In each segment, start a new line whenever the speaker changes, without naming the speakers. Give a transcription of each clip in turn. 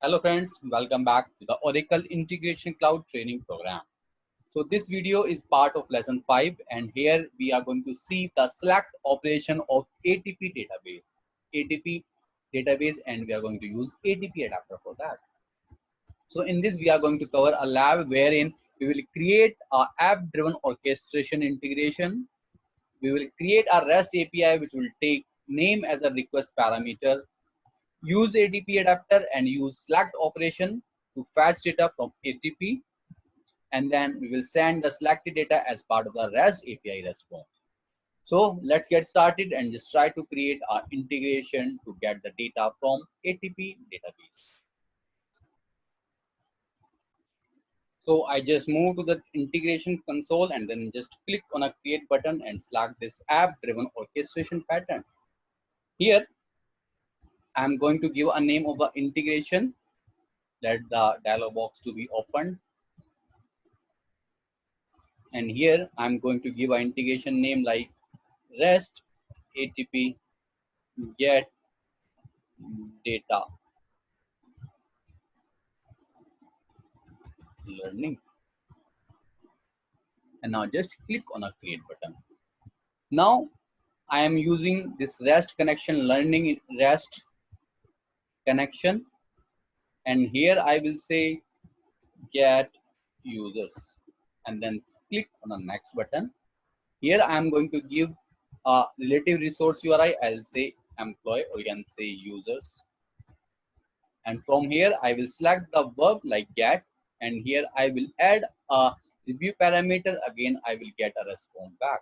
Hello friends, welcome back to the Oracle Integration Cloud Training Program. So this video is part of lesson 5 and here we are going to see the select operation of ATP database. ATP database and we are going to use ATP adapter for that. So in this we are going to cover a lab wherein we will create a app driven orchestration integration. We will create a REST API which will take name as a request parameter, use ATP adapter and use select operation to fetch data from ATP, and then we will send the selected data as part of the REST API response. So let's get started and just try to create our integration to get the data from ATP database. So I just move to the integration console and then just click on a create button and select this app driven orchestration pattern. Here I'm going to give a name of the integration. Let the dialog box to be opened. And here I'm going to give an integration name like REST ATP get data learning. And now just click on a create button. Now I am using this REST connection learning REST connection, and here I will say get users and then click on the next button. Here I am going to give a relative resource URI. I'll say employee or you can say users. And from here I will select the verb like get, and here I will add a review parameter. Again I will get a response back.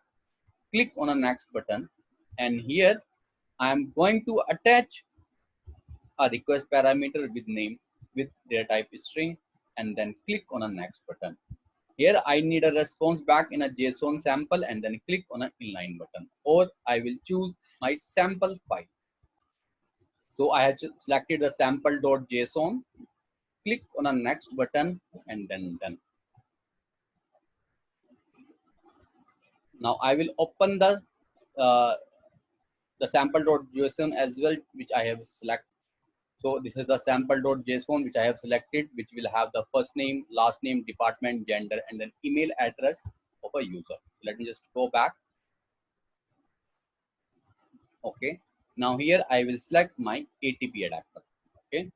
Click on the next button, and here I am going to attach a request parameter with name with data type string, and then click on the next button. Here I need a response back in a JSON sample, and then click on an inline button, or I will choose my sample file. So I have selected the sample.json. Click on the next button and then done. Now I will open uh, the sample.json as well, which I have selected. So this is the sample.json which I have selected, which will have the first name, last name, department, gender, and then email address of a user. Let me just go back. Okay. Now here I will select my ATP adapter. Okay.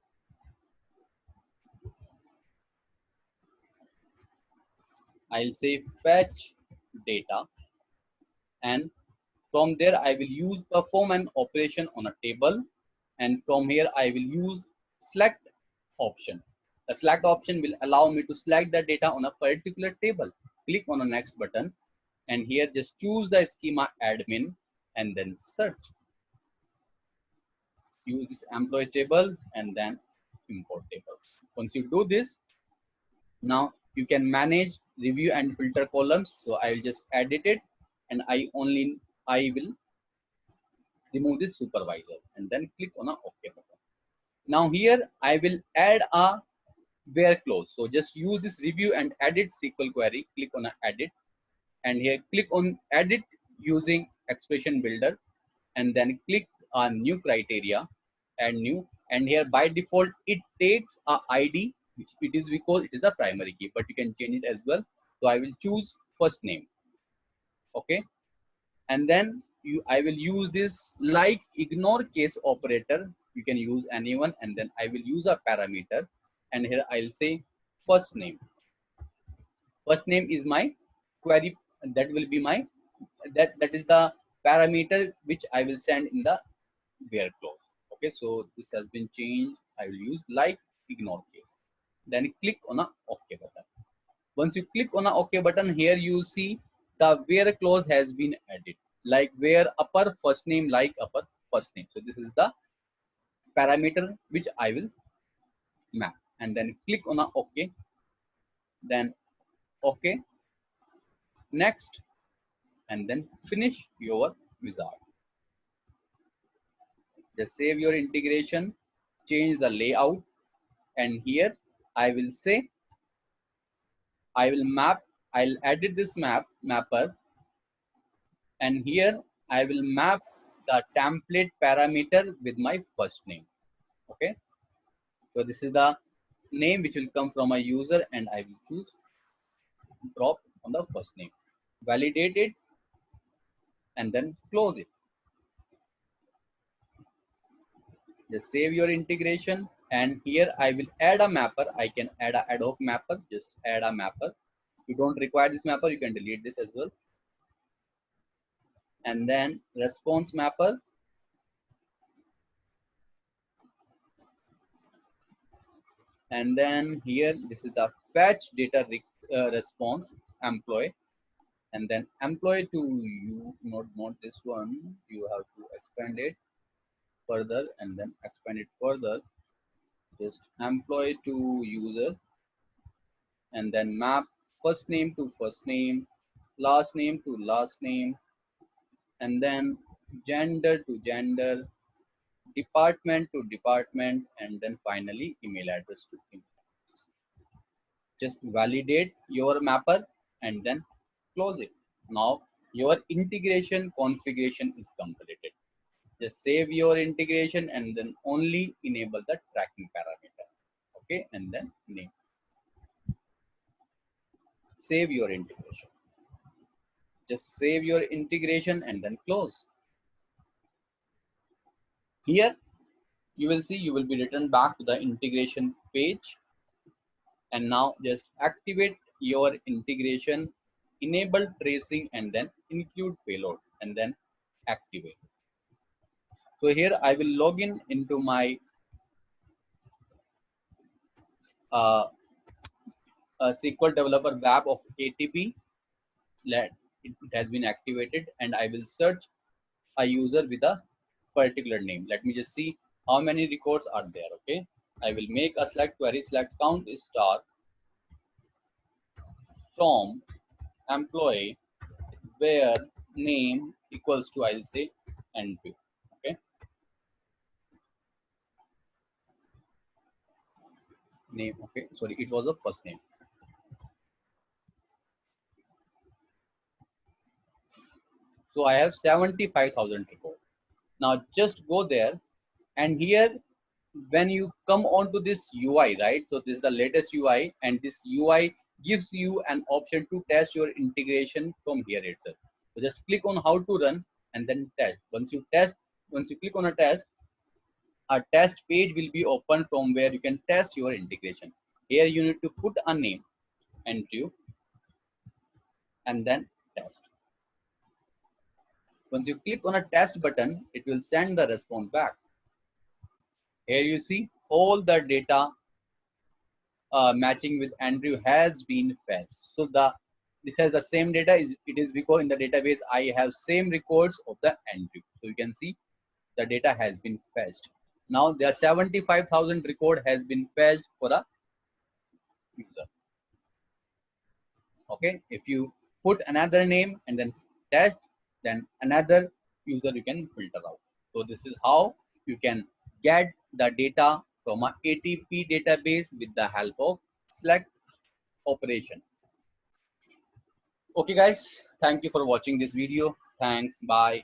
I'll say fetch data, and from there I will use perform an operation on a table, and from here I will use select option. The select option will allow me to select the data on a particular table. Click on the next button, and here just choose the schema admin and then search. Use this employee table and then import table. Once you do this, now you can manage review and filter columns. So I will just edit it, and I will remove this supervisor and then click on a OK button. Now here I will add a where clause. So just use this review and edit SQL query. Click on a edit, and here click on edit using expression builder, and then click on new criteria, add new, and here by default it takes a ID, which it is because it is the primary key, but you can change it as well. So I will choose first name. Okay. And then I will use this like ignore case operator. You can use anyone, and then I will use a parameter, and here I'll say first name. First name is my query. That will be my that is the parameter which I will send in the where clause. Okay, so this has been changed. I will use like ignore case. Then click on a OK button. Once you click on a OK button, here you see the where clause has been added, like where upper first name like upper first name. So this is the parameter which I will map, and then click on a OK, then OK, next, and then finish your wizard. Just save your integration, change the layout, and here I will say I will map. I'll edit this mapper, and here I will map the template parameter with my first name. Okay. So this is the name which will come from a user, and I will choose drop on the first name. Validate it and then close it. Just save your integration, and here I will add a mapper. I can add a ad hoc mapper. Just add a mapper. You don't require this mapper, you can delete this as well. And then response mapper, and then here this is the fetch data response employee, and then employee to you, not this one, you have to expand it further and then expand it further. Just employee to user, and then map first name to first name, last name to last name, and then gender to gender, department to department, and then finally email address to email. Just validate your mapper and then close it. Now your integration configuration is completed. Just save your integration and then only enable the tracking parameter. Okay, and then name. Save your integration. Just save your integration and then close. Here you will see you will be returned back to the integration page, and now just activate your integration, enable tracing, and then include payload, and then activate. So here I will log in into my SQL Developer Web of ATP. Let it has been activated, and I will search a user with a particular name. Let me just see how many records are there. Okay, I will make a select query, select count star from employee where name equals to, I'll say, Andrew. Okay, name. Okay, sorry, it was the first name. So I have 75,000 records. Now just go there, and here when you come onto this UI, right? So this is the latest UI, and this UI gives you an option to test your integration from here itself. So just click on how to run and then test. Once you click on a test page will be open from where you can test your integration. Here you need to put a name, Andrew, and then test. Once you click on a test button, it will send the response back. Here you see all the data matching with Andrew has been fetched. So this has the same data. It is because in the database I have same records of the Andrew. So you can see the data has been fetched. Now there are 75,000 record has been fetched for the user. Okay, if you put another name and then test, then another user you can filter out. So this is how you can get the data from a ATP database with the help of select operation. Okay guys, thank you for watching this video. Thanks, bye.